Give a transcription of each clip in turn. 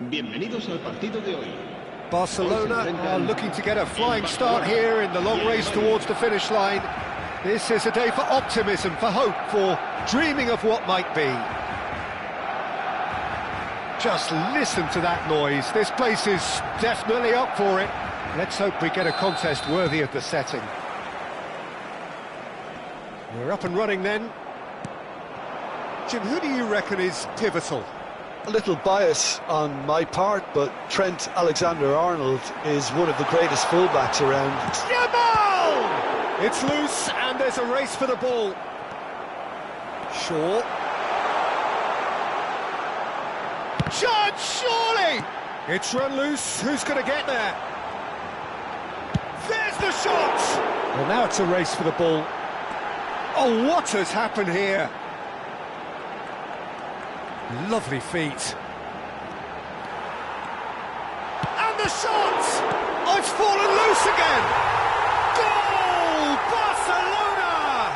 Bienvenidos al partido de hoy. Barcelona are looking to get a flying start here in the long race towards the finish line. This is a day for optimism, for hope, for dreaming of what might be. Just listen to that noise. This place is definitely up for it. Let's hope we get a contest worthy of the setting. We're up and running then. Jim, who do you reckon is pivotal? A little bias on my part, but Trent Alexander-Arnold is one of the greatest fullbacks around. Jamal! It's loose and there's a race for the ball. Shaw. Judge, surely! It's run loose, who's going to get there? There's the shot! Well, now it's a race for the ball. Oh, what has happened here? Lovely feet. And the shot! Oh, it's fallen loose again! Goal! Barcelona!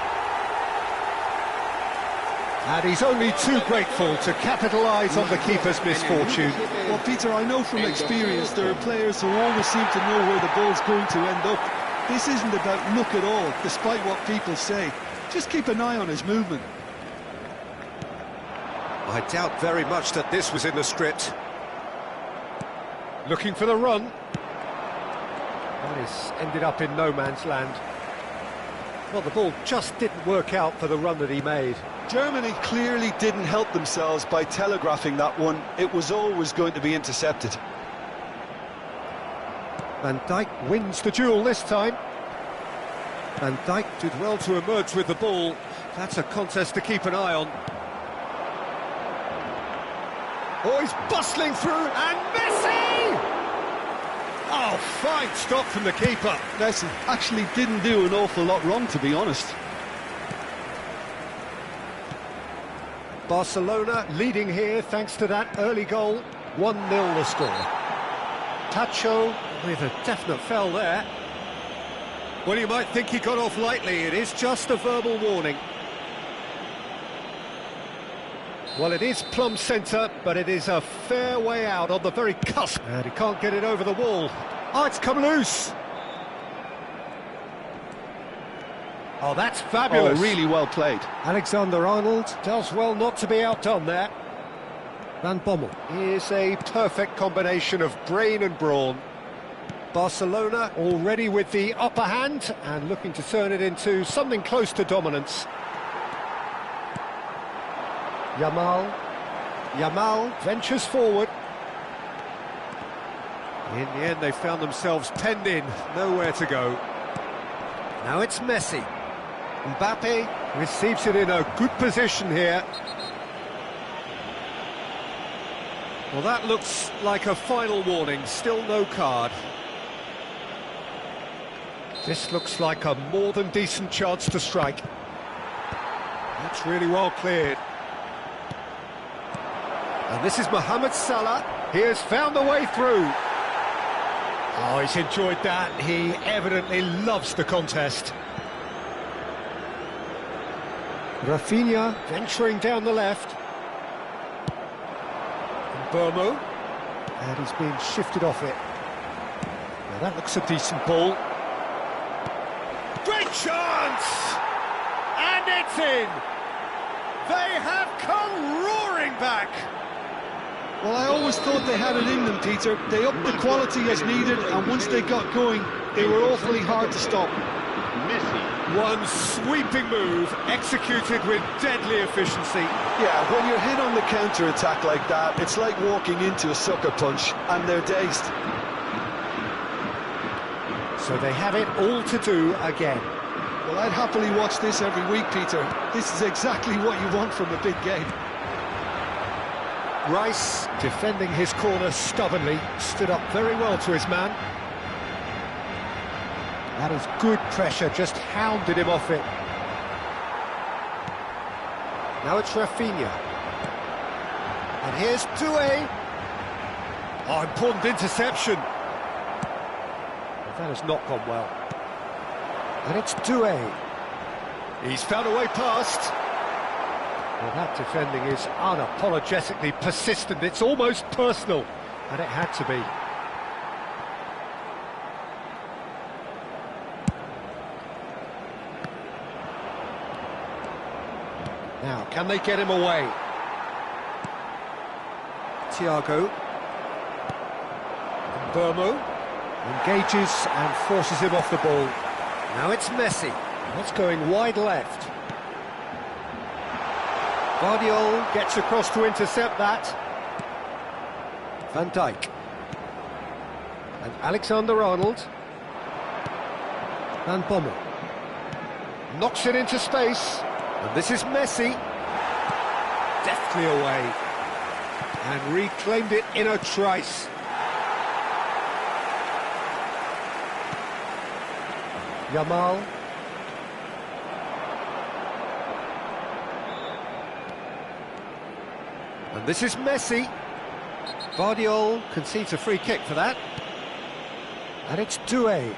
And he's only too grateful to capitalise on the keeper's misfortune. Well, Peter, I know from experience there are players who always seem to know where the ball's going to end up. This isn't about luck at all, despite what people say. Just keep an eye on his movement. I doubt very much that this was in the script. Looking for the run. That is ended up in no man's land. Well, the ball just didn't work out for the run that he made. Germany clearly didn't help themselves by telegraphing that one. It was always going to be intercepted. Van Dijk wins the duel this time. Van Dijk did well to emerge with the ball. That's a contest to keep an eye on. Oh, he's bustling through, and Messi! Oh, fine stop from the keeper. Messi actually didn't do an awful lot wrong, to be honest. Barcelona leading here thanks to that early goal. 1-0 the score. Tacho with a definite foul there. Well, you might think he got off lightly. It is just a verbal warning. Well, it is plumb centre, but it is a fair way out on the very cusp. And he can't get it over the wall. Oh, it's come loose. Oh, that's fabulous. Oh, really well played. Alexander-Arnold does well not to be outdone there. Van Bommel is a perfect combination of brain and brawn. Barcelona already with the upper hand and looking to turn it into something close to dominance. Yamal ventures forward. In the end, they found themselves penned in, nowhere to go. Now it's Messi. Mbappe receives it in a good position here. Well, that looks like a final warning, still no card. This looks like a more than decent chance to strike. That's really well cleared. And this is Mohamed Salah. He has found a way through. Oh, he's enjoyed that. He evidently loves the contest. Rafinha venturing down the left. Burmo. And he's being shifted off it. Now that looks a decent ball. Great chance! And it's in! They have come roaring back! Well, I always thought they had it in them, Peter. They upped the quality as needed, and once they got going, they were awfully hard to stop. Messi. One sweeping move, executed with deadly efficiency. Yeah, when you're hit on the counter-attack like that, it's like walking into a sucker punch, and they're dazed. So they have it all to do again. Well, I'd happily watch this every week, Peter. This is exactly what you want from a big game. Rice, defending his corner stubbornly, stood up very well to his man. That is good pressure, just hounded him off it. Now it's Rafinha. And here's Doué. Oh, important interception. That has not gone well. And it's Doué. He's found a way past. Well, that defending is unapologetically persistent. It's almost personal. And it had to be. Now, can they get him away? Thiago. Burmo engages and forces him off the ball. Now it's Messi. That's going wide left. Guardiola gets across to intercept that. Van Dijk. And Alexander-Arnold. Van Bommel. Knocks it into space. And this is Messi. Deftly away. And reclaimed it in a trice. Yamal. And this is Messi. Guardiola concedes a free kick for that. And it's Doué.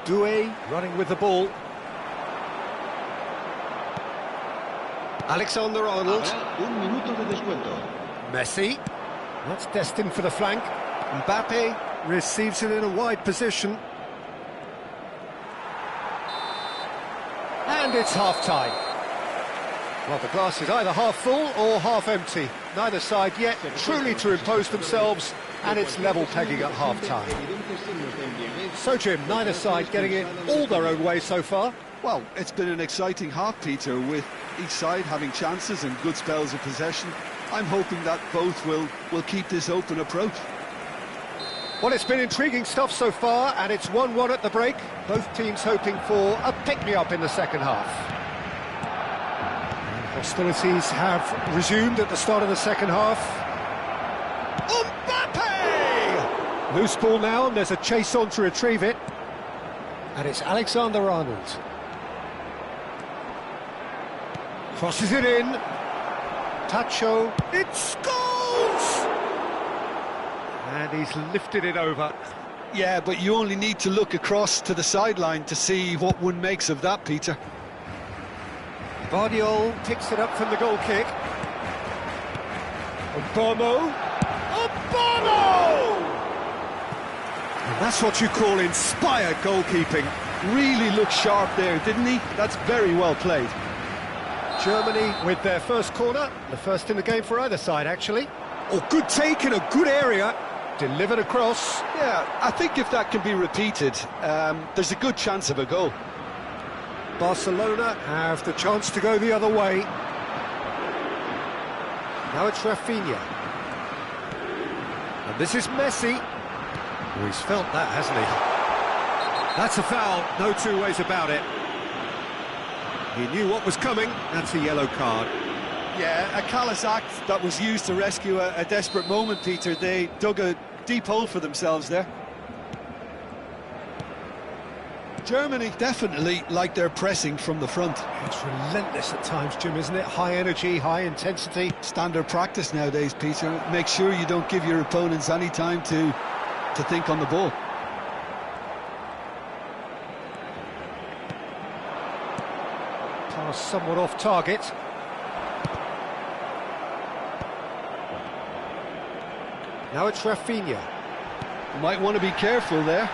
Doué running with the ball. Alexander-Arnold. Un minuto de descuento. Messi. That's destined for the flank. Mbappe receives it in a wide position. And it's half-time. Well, the glass is either half full or half empty. Neither side yet truly to impose themselves, and it's level pegging at half-time. So, Jim, neither side getting it all their own way so far. Well, it's been an exciting half, Peter, with each side having chances and good spells of possession. I'm hoping that both will keep this open approach. Well, it's been intriguing stuff so far, and it's 1-1 at the break. Both teams hoping for a pick-me-up in the second half. And hostilities have resumed at the start of the second half. Mbappe! Loose ball now, and there's a chase on to retrieve it. And it's Alexander-Arnold. Crosses it in. Tacho. It scores! And he's lifted it over. Yeah, but you only need to look across to the sideline to see what one makes of that, Peter. Guardiola picks it up from the goal kick. Burmo. Burmo! And that's what you call inspired goalkeeping. Really looked sharp there, didn't he? That's very well played. Germany with their first corner. The first in the game for either side, actually. Oh, good take in a good area. Delivered across. Yeah, I think if that can be repeated, there's a good chance of a goal. Barcelona have the chance to go the other way. Now it's Rafinha. And this is Messi. Oh, he's felt that, hasn't he? That's a foul, no two ways about it. He knew what was coming. That's a yellow card. Yeah, a callous act that was used to rescue a desperate moment, Peter. They dug a deep hole for themselves there. Germany definitely like their pressing from the front. It's relentless at times, Jim, isn't it? High energy, high intensity. Standard practice nowadays, Peter. Make sure you don't give your opponents any time to think on the ball. Pass somewhat off target. Now it's Rafinha. Might want to be careful there.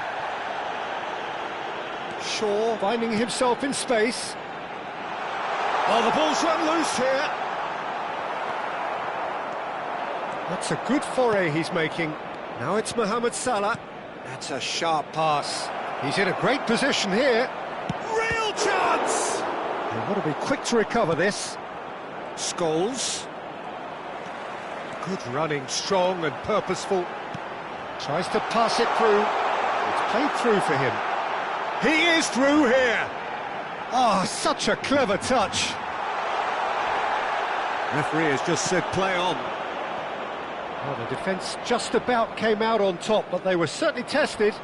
Shaw finding himself in space. Oh, the ball's run loose here. That's a good foray he's making. Now it's Mohamed Salah. That's a sharp pass. He's in a great position here. Real chance! They've got to be quick to recover this. Scholes. Good running, strong and purposeful. Tries to pass it through. It's played through for him. He is through here. Oh, such a clever touch. Referee has just said play on. Well, the defence just about came out on top, but they were certainly tested.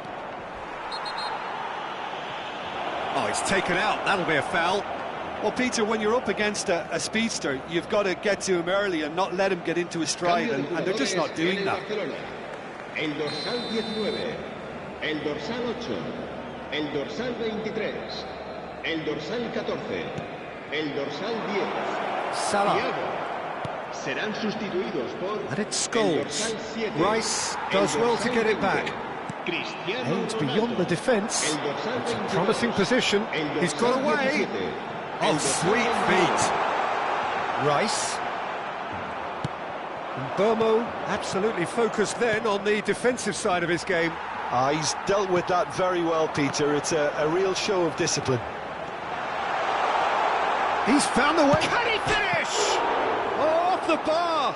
Oh, he's taken out. That'll be a foul. Well, Peter, when you're up against a speedster, you've got to get to him early and not let him get into his stride, and they're just not doing that. El dorsal 19, el dorsal 8, el dorsal 23, el dorsal 14, el dorsal 10. Salah. Serán sustituidos por... And it's Scholes. Rice does well to get it back. Aims beyond the defence. It's a promising position. He's got away. Oh, sweet feet. Rice. And Burmo absolutely focused then on the defensive side of his game. He's dealt with that very well, Peter. It's a real show of discipline. He's found the way. Can he finish? Oh, off the bar.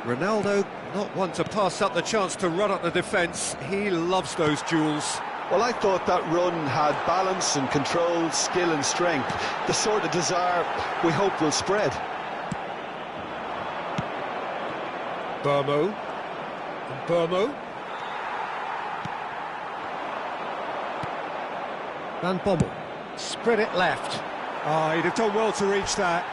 Ronaldo, not one to pass up the chance to run up the defence. He loves those duels. Well, I thought that run had balance and control, skill and strength. The sort of desire we hope will spread. Burmo. Burmo. Van Bommel. Spread it left. Oh, he'd have done well to reach that.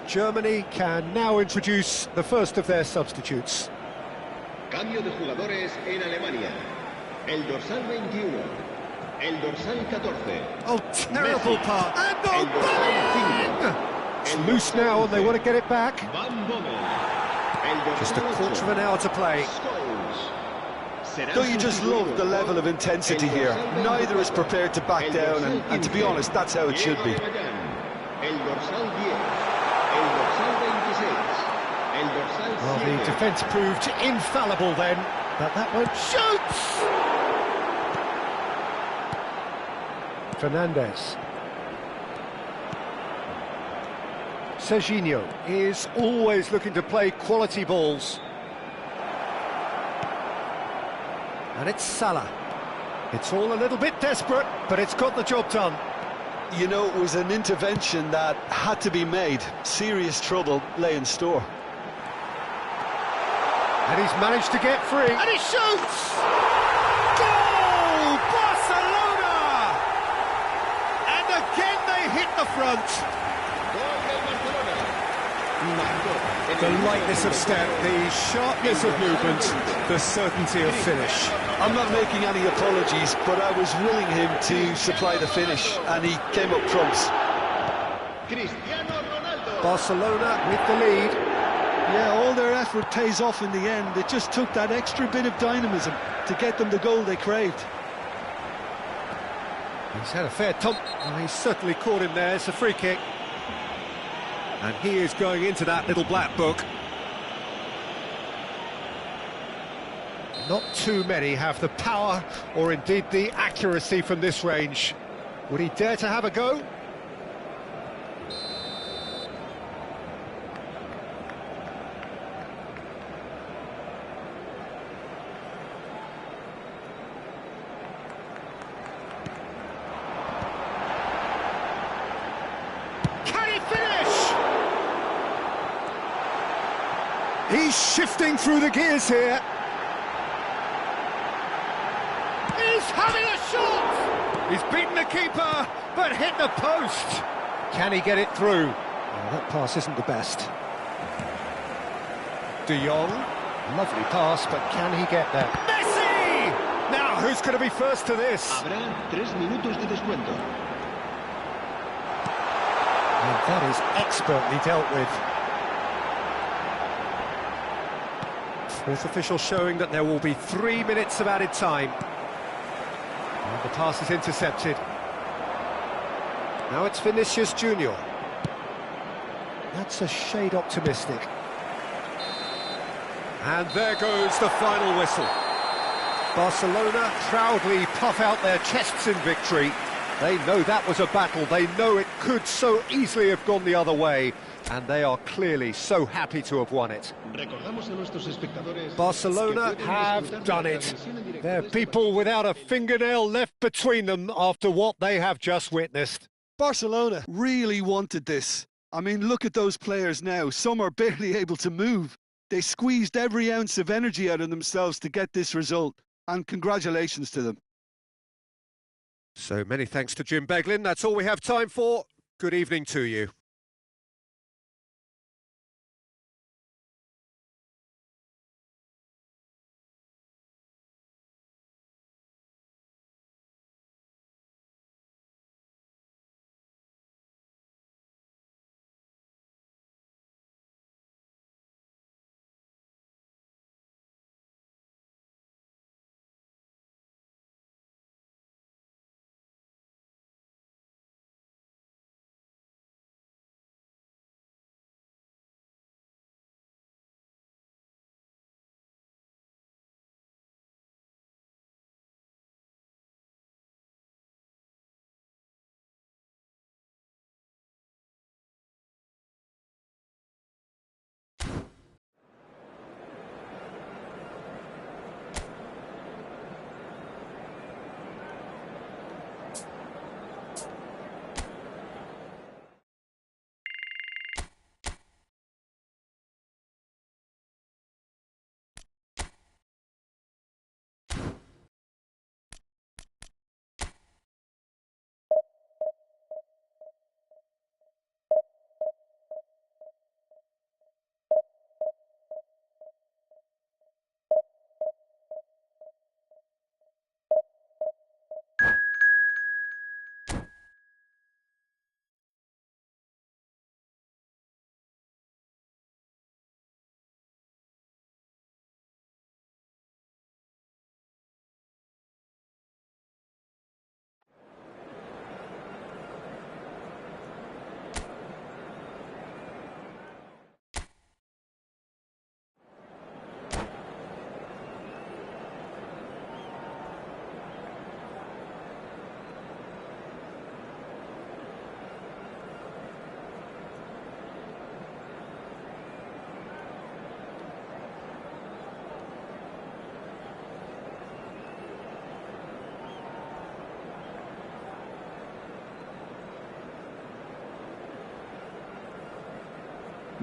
Germany can now introduce the first of their substitutes. Cambio de jugadores en Alemania. El dorsal 21. El dorsal 14. Oh, terrible Messi. part. And El oh, dorsal 5. it's loose now and they want to get it back. Van Bommel. El dorsal Just a 8. quarter of an hour to play. Serán Don't you just love the sustituidos level of por intensity el here? dorsal Neither is 24, prepared to back el down, dorsal and to be 15, honest, that's how it should be. Diego Magallán, el dorsal 10, el dorsal 26, el dorsal 7. Well, the defence proved infallible then, but that one shoots! Fernandez. Serginho is always looking to play quality balls. And it's Salah. It's all a little bit desperate, but it's got the job done. You know, it was an intervention that had to be made. Serious trouble lay in store. And he's managed to get free. And he shoots! Goal! Barcelona! And again they hit the front. The lightness of step, the sharpness of movement, the certainty of finish. I'm not making any apologies, but I was willing him to supply the finish, and he came up trumps. Barcelona with the lead. Yeah, all their effort pays off in the end. It just took that extra bit of dynamism to get them the goal they craved. He's had a fair tump. Oh, he's certainly caught him there. It's a free kick. And he is going into that little black book. Not too many have the power or indeed the accuracy from this range. Would he dare to have a go? He's shifting through the gears here. He's having a shot! He's beaten the keeper, but hit the post. Can he get it through? Oh, that pass isn't the best. De Jong, lovely pass, but can he get there? Messi! Now, who's going to be first to this? Habrá 3 minutos de descuento. And that is expertly dealt with. Fourth official showing that there will be 3 minutes of added time. And the pass is intercepted. Now it's Vinicius Junior. That's a shade optimistic. And there goes the final whistle. Barcelona proudly puff out their chests in victory. They know that was a battle. They know it could so easily have gone the other way. And they are clearly so happy to have won it. Barcelona have done it. They're people without a fingernail left between them after what they have just witnessed. Barcelona really wanted this. I mean, look at those players now. Some are barely able to move. They squeezed every ounce of energy out of themselves to get this result. And congratulations to them. So many thanks to Jim Beglin. That's all we have time for. Good evening to you.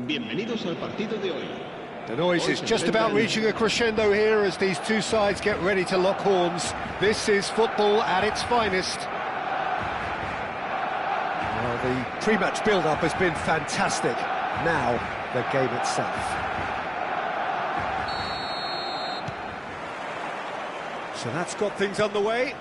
Bienvenidos al partido de hoy. The noise is just about reaching a crescendo here as these two sides get ready to lock horns. This is football at its finest. Well, the pre-match build-up has been fantastic. Now, the game itself. So that's got things underway.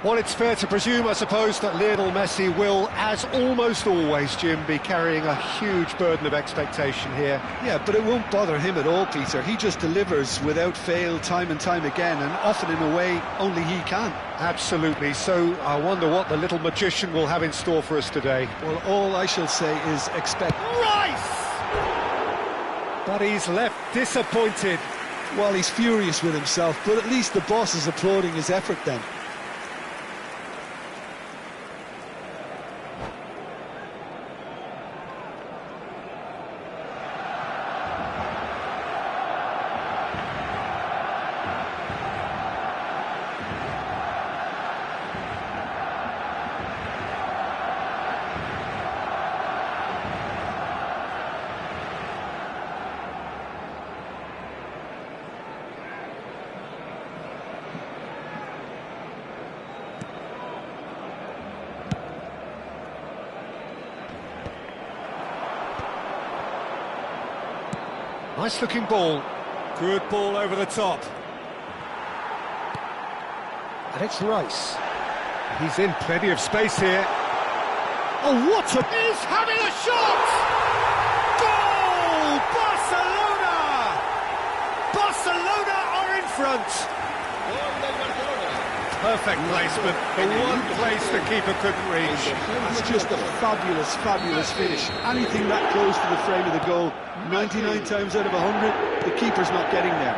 Well, it's fair to presume, I suppose, that Lionel Messi will, as almost always, Jim, be carrying a huge burden of expectation here. Yeah, but it won't bother him at all, Peter. He just delivers without fail time and time again, and often in a way only he can. Absolutely. So I wonder what the little magician will have in store for us today. Well, all I shall say is expect... Rice! But he's left disappointed. Well, he's furious with himself, but at least the boss is applauding his effort then. Nice looking ball. Good ball over the top. And it's Rice. He's in plenty of space here. Oh, what a... He's having a shot! Goal! Barcelona! Barcelona are in front. Perfect placement, the one place the keeper couldn't reach. That's just a fabulous, fabulous finish. Anything that close to the frame of the goal, 99 times out of 100, the keeper's not getting there.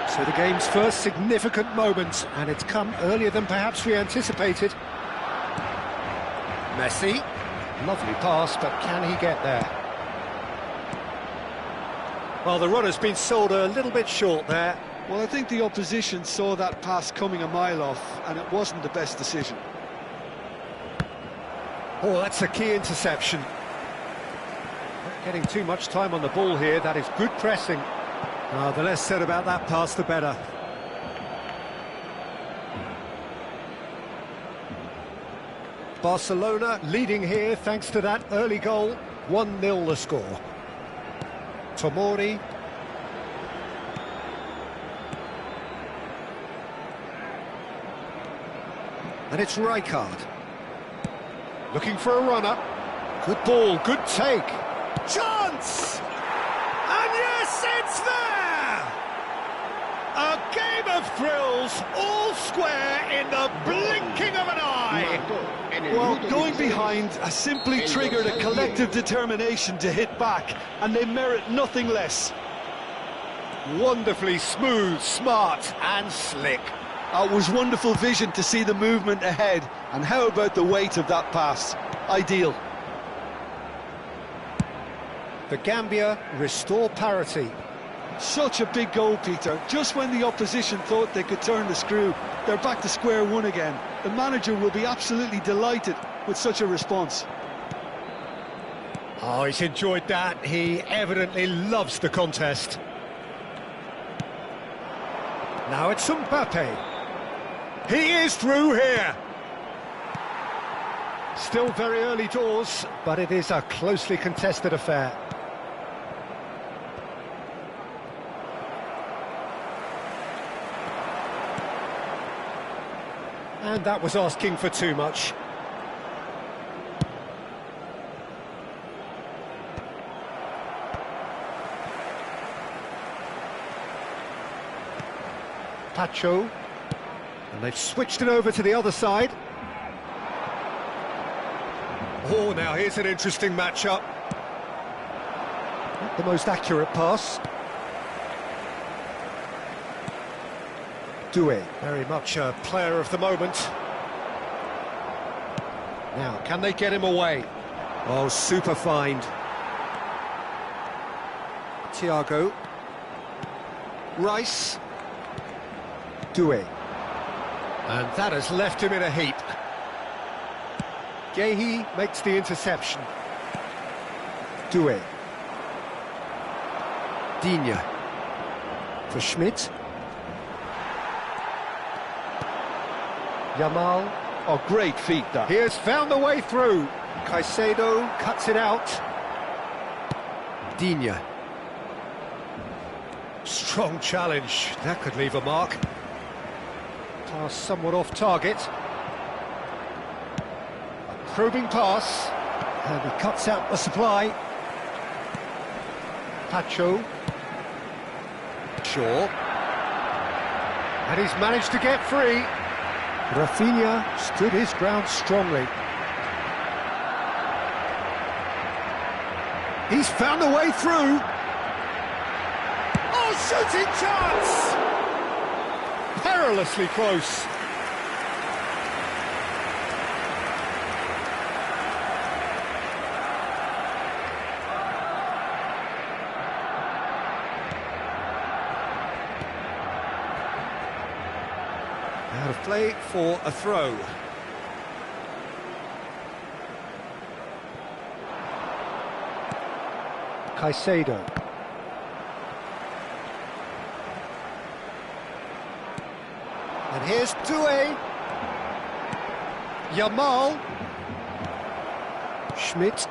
So the game's first significant moment, and it's come earlier than perhaps we anticipated. Messi, lovely pass, but can he get there? Well, the runner's been sold a little bit short there. Well, I think the opposition saw that pass coming a mile off, and it wasn't the best decision. Oh, that's a key interception. Not getting too much time on the ball here, that is good pressing. The less said about that pass, the better. Barcelona leading here thanks to that early goal. 1-0 the score. Tomori. And it's Rijkaard. Looking for a runner. Good ball, good take. Chance! And yes, it's there! A game of thrills, all square in the blinking of an eye. Well, going behind has simply triggered a collective determination to hit back, and they merit nothing less. Wonderfully smooth, smart and slick. It was wonderful vision to see the movement ahead, and how about the weight of that pass? Ideal. The Gambia restore parity. Such a big goal, Peter. Just when the opposition thought they could turn the screw, they're back to square one again. The manager will be absolutely delighted with such a response. Oh, he's enjoyed that. He evidently loves the contest. Now it's Mbappe. He is through here. Still very early doors, but it is a closely contested affair. And that was asking for too much. Pacho. And they've switched it over to the other side. Oh, now here's an interesting matchup. Not the most accurate pass. Doué, very much a player of the moment. Now, can they get him away? Oh, super find. Thiago. Rice. Doué. And that has left him in a heap. Gehi makes the interception. Doué. Digne. For Schmidt. Yamal. Oh, great feat, that. He has found the way through. Caicedo cuts it out. Digne. Strong challenge. That could leave a mark. Pass somewhat off target. A probing pass. And he cuts out the supply. Pacho. Shaw. And he's managed to get free. Rafinha stood his ground strongly. He's found a way through. Oh, shooting chance! Perilously close. Out of play for a throw. Caicedo. And here's Doué. Yamal. Schmidt.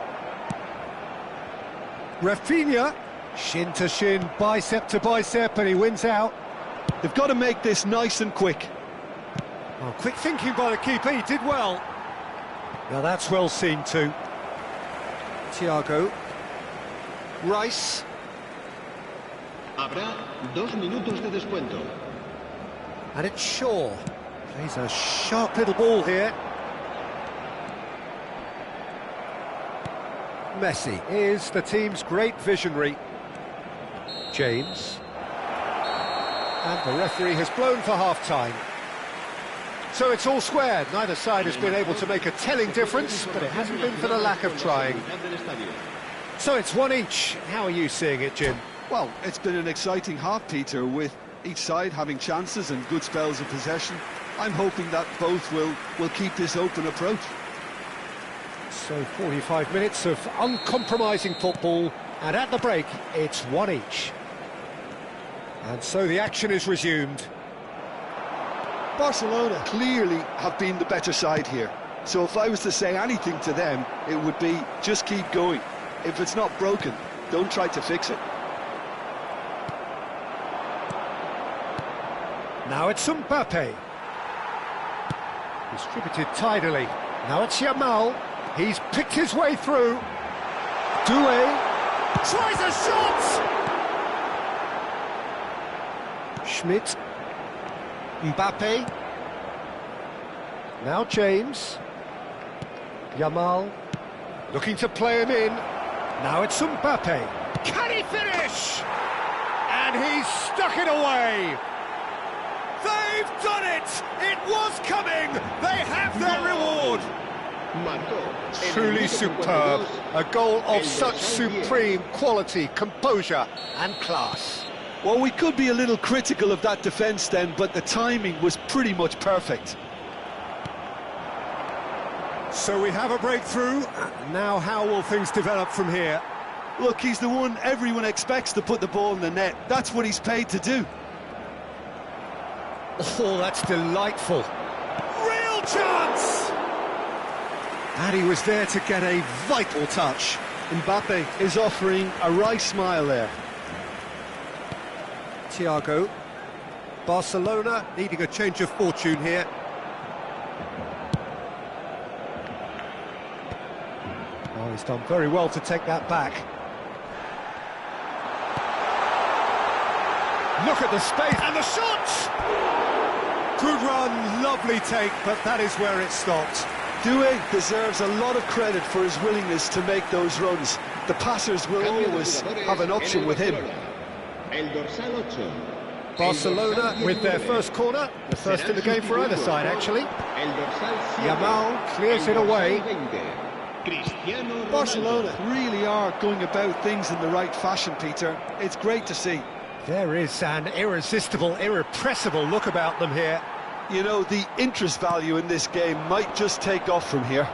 Rafinha. Shin to shin, bicep to bicep, and he wins out. They've got to make this nice and quick. Oh, quick thinking by the keeper, he did well. Now that's well seen too. Thiago. Rice. Habrá 2 minutos de descuento. And it's Shaw. Plays a sharp little ball here. Messi is the team's great visionary. James. And the referee has blown for half-time. So it's all squared. Neither side has been able to make a telling difference, but it hasn't been for the lack of trying. So it's one each. How are you seeing it, Jim? Well, it's been an exciting half, Peter, with each side having chances and good spells of possession. I'm hoping that both will keep this open approach. So 45 minutes of uncompromising football, and at the break, it's one each. And so the action is resumed. Barcelona clearly have been the better side here. So if I was to say anything to them, it would be just keep going. If it's not broken, don't try to fix it. Now it's Mbappe. Distributed tidily. Now it's Yamal. He's picked his way through. Doué tries a shot! Schmidt. Mbappe. Now James. Yamal. Looking to play him in. Now it's Mbappe. Can he finish? And he's stuck it away. They've done it! It was coming! They have their reward! Truly superb. A goal of such supreme quality, composure and class. Well, we could be a little critical of that defence then, but the timing was pretty much perfect. So we have a breakthrough. Now how will things develop from here? Look, he's the one everyone expects to put the ball in the net. That's what he's paid to do. Oh, that's delightful. Real chance! And he was there to get a vital touch. Mbappe is offering a wry smile there. Thiago. Barcelona needing a change of fortune here. Oh, he's done very well to take that back. Look at the space and the shot! Good run, lovely take, but that is where it stopped. Doué deserves a lot of credit for his willingness to make those runs. The passers will always have an option with him. Barcelona with their first corner, the first in the game for either side actually. Yamal clears it away. Barcelona really are going about things in the right fashion, Peter. It's great to see. There is an irresistible, irrepressible look about them here. You know, the interest value in this game might just take off from here.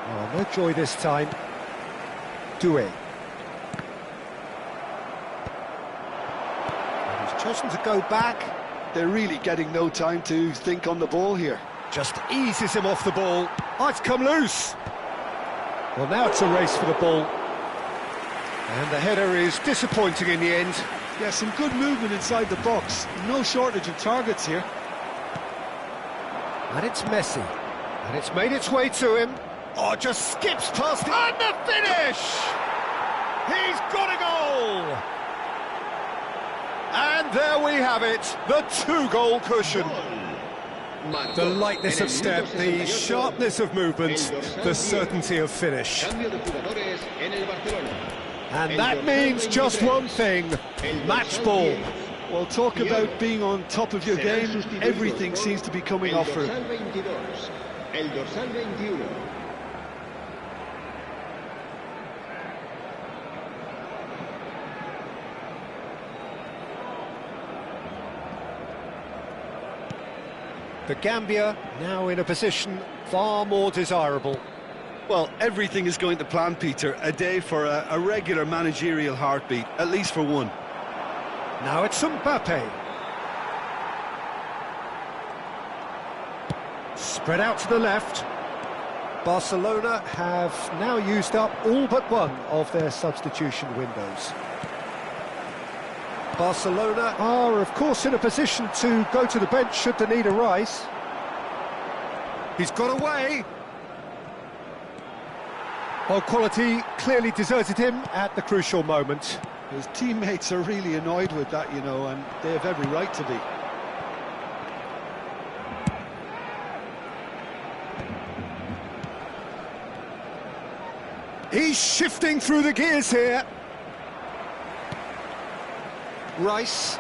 Oh, no joy this time. Doué. And he's chosen to go back. They're really getting no time to think on the ball here. Just eases him off the ball. Oh, it's come loose. Well, now it's a race for the ball. And the header is disappointing in the end. Yeah, some good movement inside the box. No shortage of targets here. And it's Messi. And it's made its way to him. Oh, just skips past him. And the finish! He's got a goal! And there we have it, the two-goal cushion. The lightness of step, the sharpness of movement, the certainty of finish. And that means just one thing, match ball. Well, talk about being on top of your game. Everything seems to be coming off for him. The Gambia now in a position far more desirable. Well, everything is going to plan, Peter. A day for a regular managerial heartbeat, at least for one. Now it's Mbappe. Spread out to the left. Barcelona have now used up all but one of their substitution windows. Barcelona are, of course, in a position to go to the bench should the need arise. He's got away. Oh, quality clearly deserted him at the crucial moment. His teammates are really annoyed with that, you know, and they have every right to be. He's shifting through the gears here. Rice.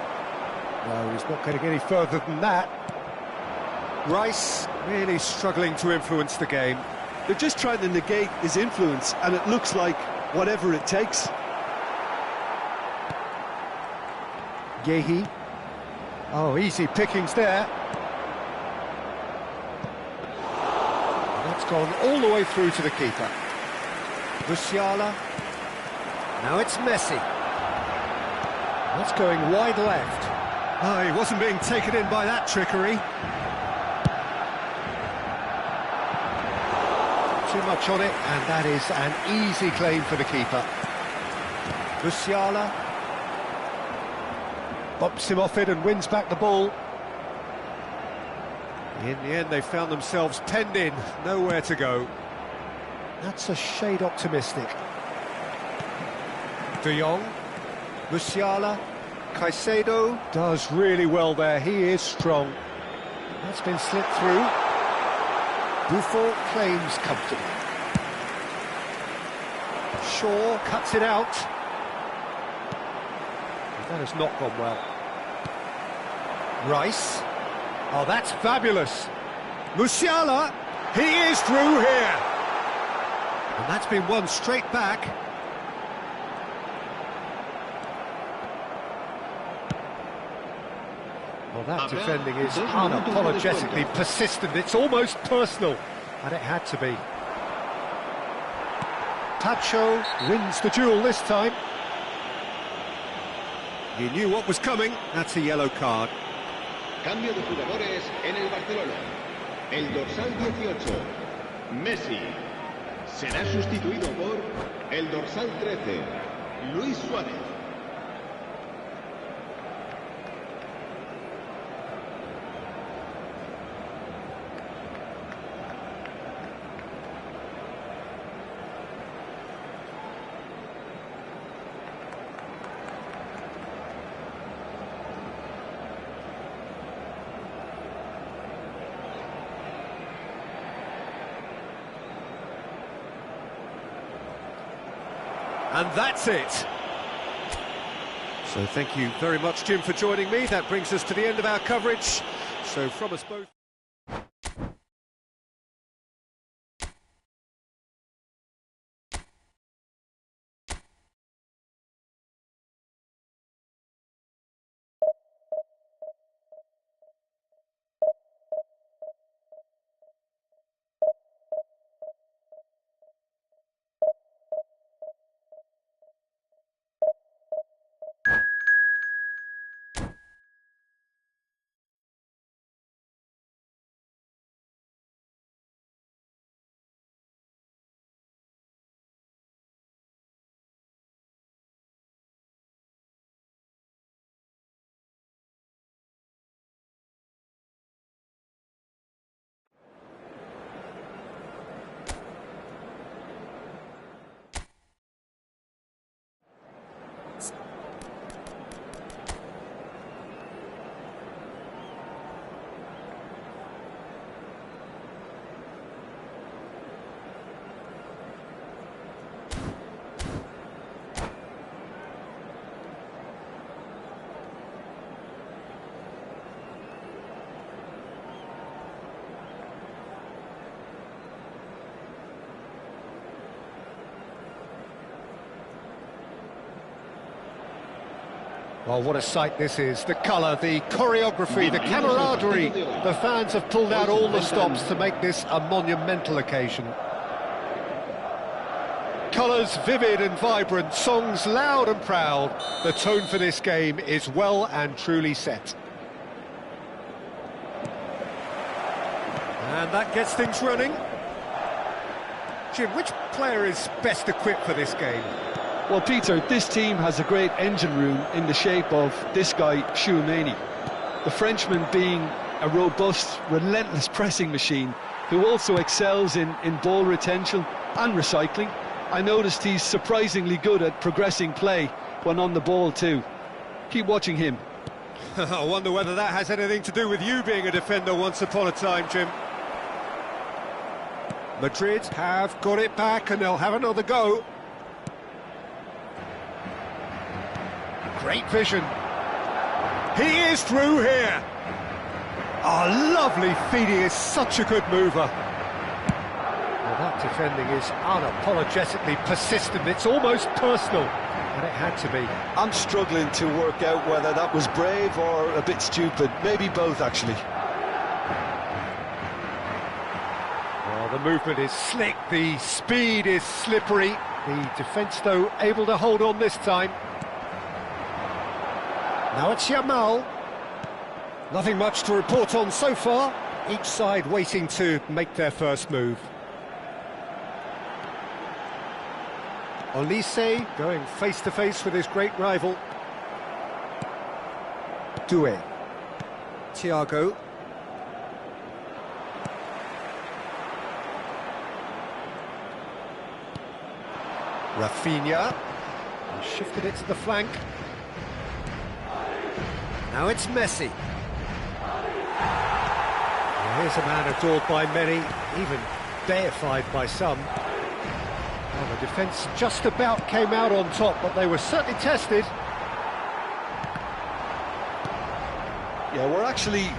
No, he's not getting any further than that. Rice really struggling to influence the game. They're just trying to negate his influence, and it looks like whatever it takes. Yehi. Oh, easy pickings there. That's gone all the way through to the keeper. Musiala. Now it's Messi. That's going wide left. Oh, he wasn't being taken in by that trickery. Too much on it, and that is an easy claim for the keeper. Musiala bumps him off it and wins back the ball. In the end, they found themselves penned in, nowhere to go. That's a shade optimistic. De Jong, Musiala, Caicedo does really well there. He is strong. That's been slipped through. Buffon claims comfortably. Shaw cuts it out. That has not gone well. Rice. Oh, that's fabulous. Musiala, he is through here. And that's been won straight back. Well, that defending is unapologetically persistent. It's almost personal, and it had to be. Tacho wins the duel this time. He knew what was coming. That's a yellow card. Cambio de jugadores en el Barcelona. El dorsal 18, Messi, será sustituido por el dorsal 13, Luis Suárez. And that's it. So thank you very much, Jim, for joining me. That brings us to the end of our coverage. So from us both... Well, what a sight this is. The colour, the choreography, the camaraderie. The fans have pulled out all the stops to make this a monumental occasion. Colours vivid and vibrant, songs loud and proud. The tone for this game is well and truly set. And that gets things running. Jim, which player is best equipped for this game? Well, Peter, this team has a great engine room in the shape of this guy, Tchouaméni. The Frenchman being a robust, relentless pressing machine who also excels in ball retention and recycling. I noticed he's surprisingly good at progressing play when on the ball too. Keep watching him. I wonder whether that has anything to do with you being a defender once upon a time, Jim. Madrid have got it back and they'll have another go. Great vision. He is through here. Oh, lovely feed. He is such a good mover. Well, that defending is unapologetically persistent. It's almost personal, and it had to be. I'm struggling to work out whether that was brave or a bit stupid. Maybe both, actually. Well, the movement is slick, the speed is slippery. The defence, though, able to hold on this time. Now it's Yamal. Nothing much to report on so far. Each side waiting to make their first move. Olise going face-to-face with his great rival. Doué. Thiago. Rafinha. He shifted it to the flank. Now it's Messi. Here's a man adored by many, even deified by some. Well, the defence just about came out on top, but they were certainly tested. Yeah, we're actually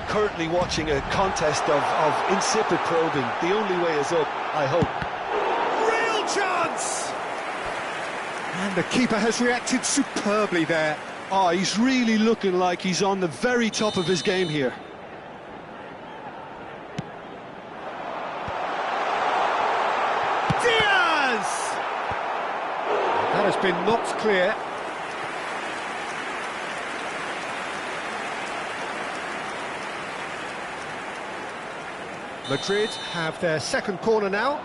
currently watching a contest of insipid probing. The only way is up, I hope. Real chance! And the keeper has reacted superbly there. Oh, he's really looking like he's on the very top of his game here. Diaz! That has been knocked clear. Madrid have their second corner now.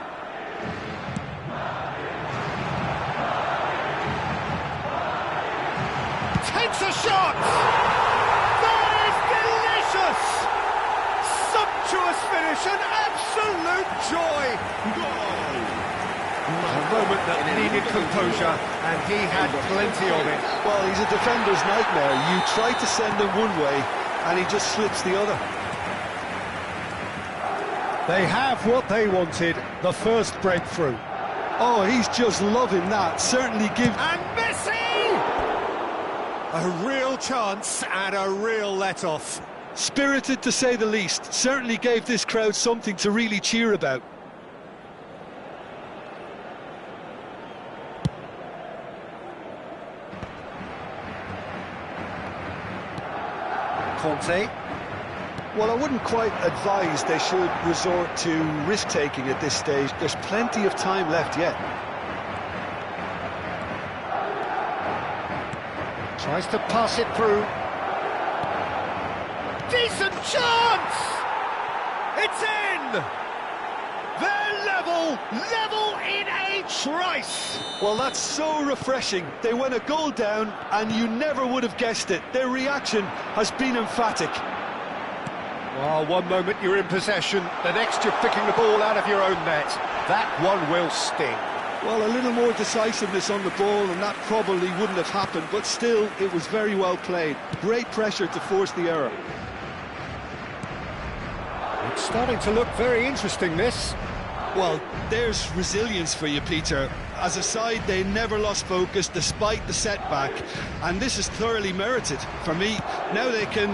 Takes a shot! That is delicious! Sumptuous finish, an absolute joy! Goal! A moment that needed composure, and he had plenty of it. Well, he's a defender's nightmare. You try to send him one way, and he just slips the other. They have what they wanted, the first breakthrough. Oh, he's just loving that. Certainly give... And Messi! A real chance and a real let-off. Spirited, to say the least. Certainly gave this crowd something to really cheer about. Conte. Well, I wouldn't quite advise they should resort to risk-taking at this stage. There's plenty of time left yet. Tries to pass it through. Decent chance! It's in! They're level in a trice! Well, that's so refreshing. They went a goal down, and you never would have guessed it. Their reaction has been emphatic. Well, one moment you're in possession, the next you're picking the ball out of your own net. That one will sting. Well, a little more decisiveness on the ball, and that probably wouldn't have happened, but still, it was very well played. Great pressure to force the error. It's starting to look very interesting, this. Well, there's resilience for you, Peter. As a side, they never lost focus despite the setback, and this is thoroughly merited. For me, now they can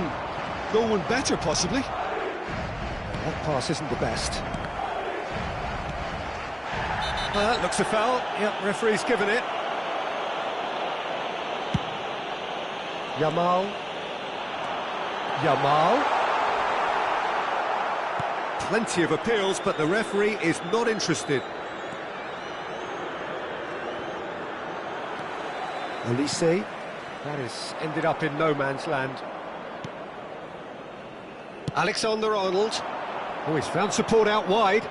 go one better, possibly. That pass isn't the best. Well, looks a foul. Yep, referee's given it. Yamal. Plenty of appeals, but the referee is not interested. Olise. That has ended up in no man's land. Alexander-Arnold. Oh, he's found support out wide.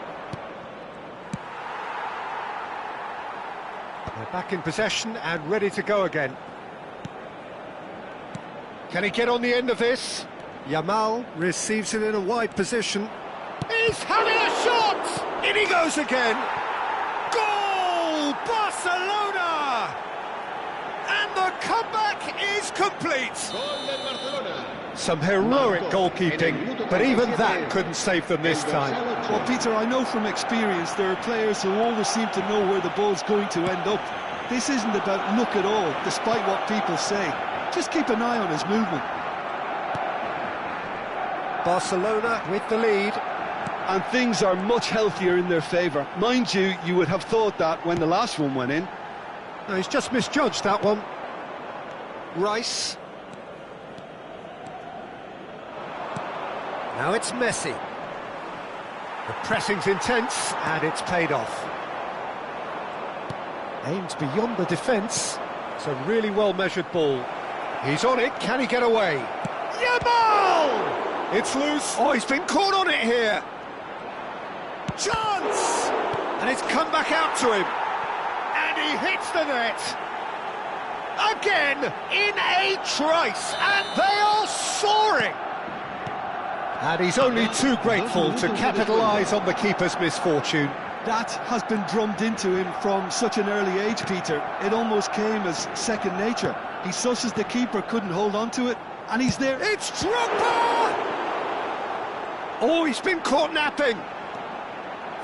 They're back in possession and ready to go again. Can he get on the end of this? Yamal receives it in a wide position. He's having a shot! In he goes again! Goal! Barcelona! And the comeback is complete. Gol del Barcelona. Some heroic goalkeeping, but even that couldn't save them this time. Well, Peter, I know from experience there are players who always seem to know where the ball's going to end up. This isn't about luck at all, despite what people say. Just keep an eye on his movement. Barcelona with the lead. And things are much healthier in their favour. Mind you, you would have thought that when the last one went in. No, he's just misjudged that one. Rice. Now it's Messi. The pressing's intense, and it's paid off. Aims beyond the defence. It's a really well-measured ball. He's on it, can he get away? Yamal! It's loose. Oh, he's been caught on it here. Chance! And it's come back out to him. And he hits the net. Again, in a trice, and they are soaring. And he's only too grateful to capitalise on the keeper's misfortune. That has been drummed into him from such an early age, Peter. It almost came as second nature. He susses the keeper couldn't hold on to it, and he's there. It's Drogba! Oh, he's been caught napping.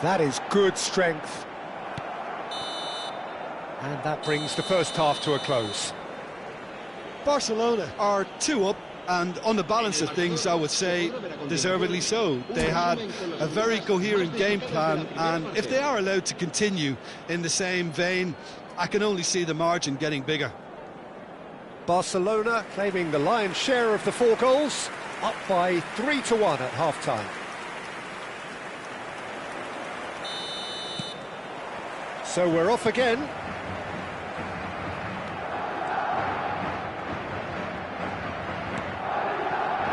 That is good strength. And that brings the first half to a close. Barcelona are 2 up, and on the balance of things, I would say deservedly so. They had a very coherent game plan, and if they are allowed to continue in the same vein, I can only see the margin getting bigger. Barcelona claiming the lion's share of the 4 goals, up by 3-1 at half-time. So we're off again.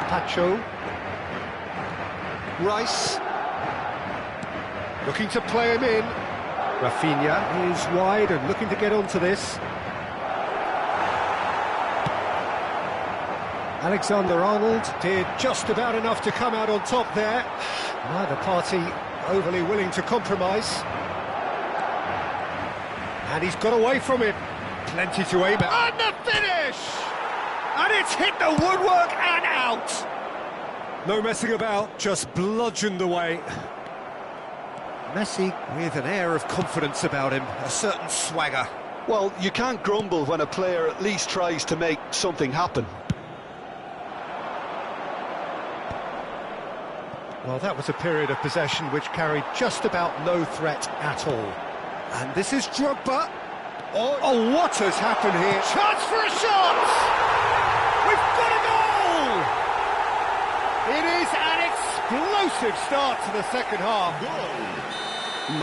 Pacho. Rice. Looking to play him in. Rafinha is wide and looking to get onto this. Alexander-Arnold did just about enough to come out on top there. Neither party overly willing to compromise. And he's got away from it. Plenty to aim at. And the finish! And it's hit the woodwork and out! No messing about, just bludgeoned away. Messi with an air of confidence about him, a certain swagger. Well, you can't grumble when a player at least tries to make something happen. Well, that was a period of possession which carried just about no threat at all. And this is Drogba. Oh, what has happened here? Chance for a shot! We've got a goal! It is an explosive start to the second half.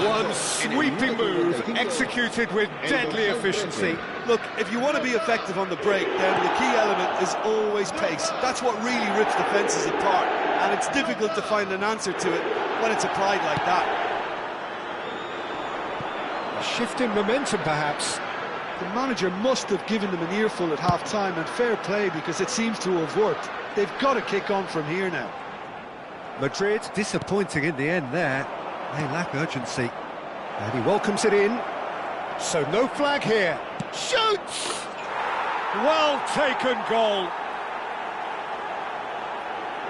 One sweeping move, executed with deadly efficiency. Look, if you want to be effective on the break, then the key element is always pace. That's what really rips defences apart, and it's difficult to find an answer to it when it's applied like that. A shift in momentum, perhaps. The manager must have given them an earful at half-time, and fair play, because it seems to have worked. They've got to kick on from here now. Madrid disappointing in the end there. They lack urgency. And he welcomes it in. So no flag here. Shoots! Well taken goal.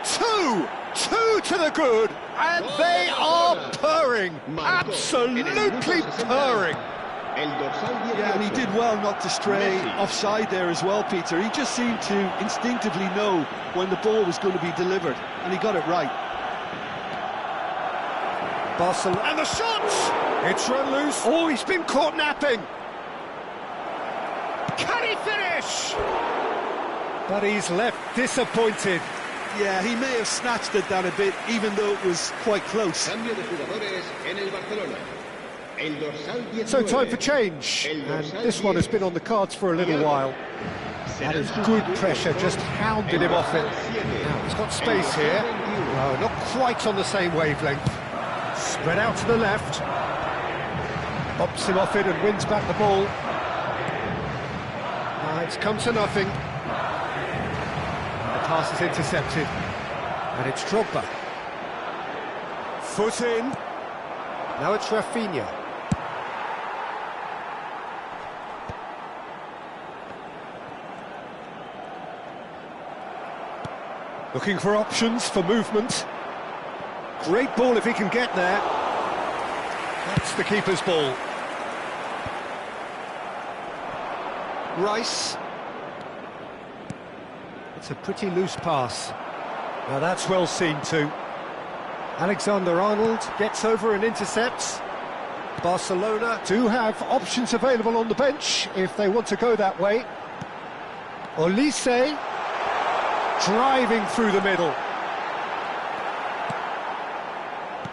Two to the good. And they are purring. Absolutely purring. Yeah, and he did well not to stray offside there as well, Peter. He just seemed to instinctively know when the ball was going to be delivered, and he got it right. Barcelona, and the shot! It's run loose. Oh, he's been caught napping. Can he finish? But he's left disappointed. Yeah, he may have snatched it down a bit, even though it was quite close. So time for change, and this one has been on the cards for a little while. That is good pressure, just hounded him off it. Now, he's got space here. No, not quite on the same wavelength. Spread out to the left. Bops him off it and wins back the ball. It's come to nothing. The pass is intercepted. And it's Drogba. Foot in. Now it's Rafinha. Looking for options for movement. Great ball if he can get there. That's the keeper's ball. Rice. It's a pretty loose pass. Now that's well seen too. Alexander-Arnold gets over and intercepts. Barcelona do have options available on the bench if they want to go that way. Olise driving through the middle.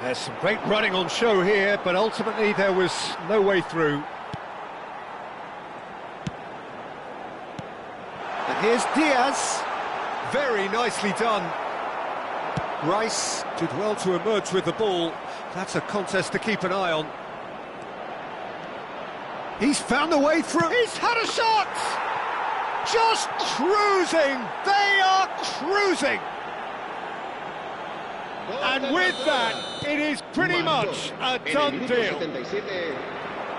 There's some great running on show here, but ultimately there was no way through. And here's Diaz. Very nicely done. Rice did well to emerge with the ball. That's a contest to keep an eye on. He's found a way through. He's had a shot! Just cruising! They are cruising! And with that, it is pretty much a done deal.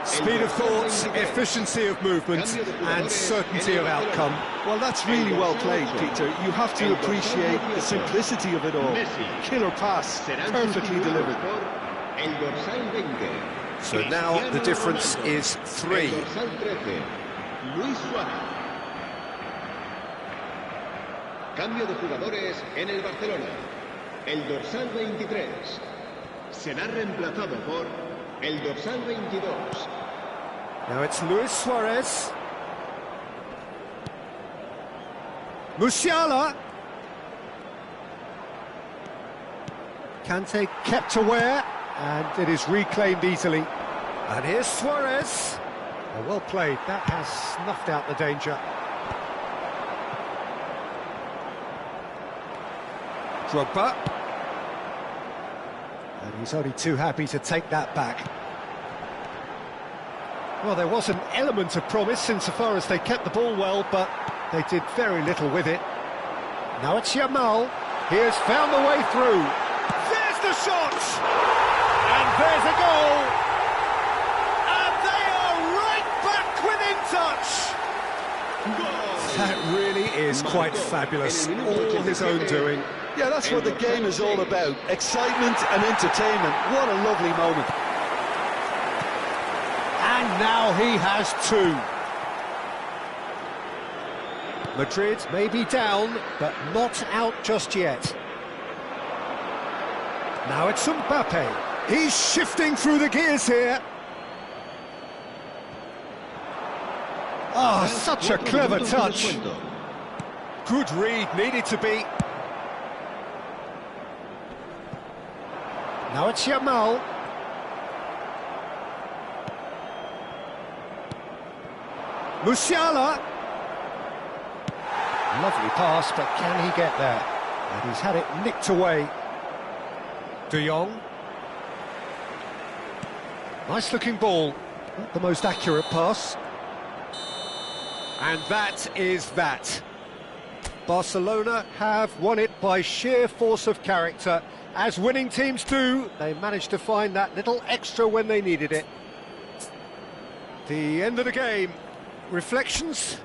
Speed of thought, efficiency of movement, and certainty of outcome. Well, that's really well played, Peter. You have to appreciate the simplicity of it all. Killer pass, perfectly delivered. So now the difference is 3. Cambio de jugadores en el Barcelona. El dorsal 23 será reemplazado por el dorsal 22. Now it's Luis Suarez. Musiala. Kante kept aware, and it is reclaimed easily. And here's Suarez. Oh, well played, that has snuffed out the danger. Drogba. And he's only too happy to take that back. Well, there was an element of promise insofar as they kept the ball well, but they did very little with it. Now it's Yamal. He has found the way through. There's the shot! And there's a goal! And they are right back within touch! That really is quite fabulous. All his own doing. Yeah, that's what the game is all about. Excitement and entertainment. What a lovely moment. And now he has 2. Madrid may be down, but not out just yet. Now it's Mbappe. He's shifting through the gears here. Oh, such a clever touch. Good read, needed to be. Now it's Yamal. Musiala. Lovely pass, but can he get there? And he's had it nicked away. De Jong. Nice looking ball. Not the most accurate pass. And that is that. Barcelona have won it by sheer force of character. As winning teams do, they managed to find that little extra when they needed it. The end of the game. Reflections?